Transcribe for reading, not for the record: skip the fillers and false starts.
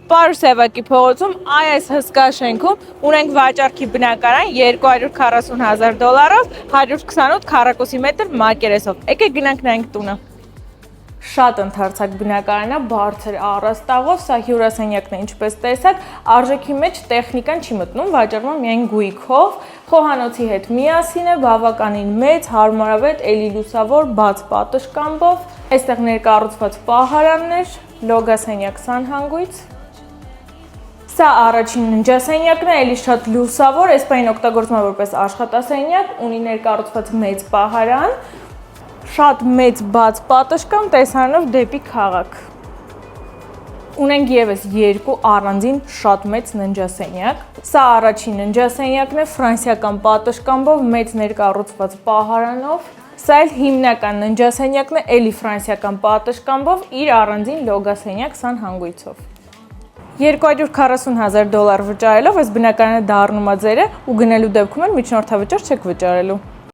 Պարուսևակի փողոցում այս հսկա շենքում ունենք վաճառքի բնակարան $240,000, 128 քառակուսի մետր մակերեսով։ Եկեք գնանք նայենք տունը։ Շատ ընդարձակ բնակարան է, բարձր առաստաղով, սա հյուրասենյակն է, ինչպես տեսակ, արժեքի մեջ տեխնիկան չի մտնում, վաճառվում է միայն գույքով, խոհանոցի հետ միասին է, բավականին մեծ, հարմարավետ, էլի լուսավոր, բաց պատշգամբով, այստեղ ներկառուցված պահարաններ, լոգասենյակ սանհանգույց։ Սա առաջին ննջասենյակն է, էլի շատ լուսավոր, այս պահին օգտագործվում է որպես աշխատասենյակ, ունի ներկառուցված մեծ պահարան, շատ մեծ բաց պատշգամբ տեսարանով դեպի քաղաք։ Ունենք ևս երկու առանձին շատ մեծ ննջասենյակ։ Սա առաջին ննջասենյակն է, ֆրանսիական պատշգամբով, մեծ ներկառուցված պահարանով։ Սա էլ հիմնական ննջասենյակն է, էլի ֆրանսիական պատշգամբով, իր առանձին լոգասենյակ սանհանգույցով։ $240,000 վճարելով այս բնակարանը դառնում է ձերը ու գնելու դեպքում էլ միջնորդավճար չեք վճարելու։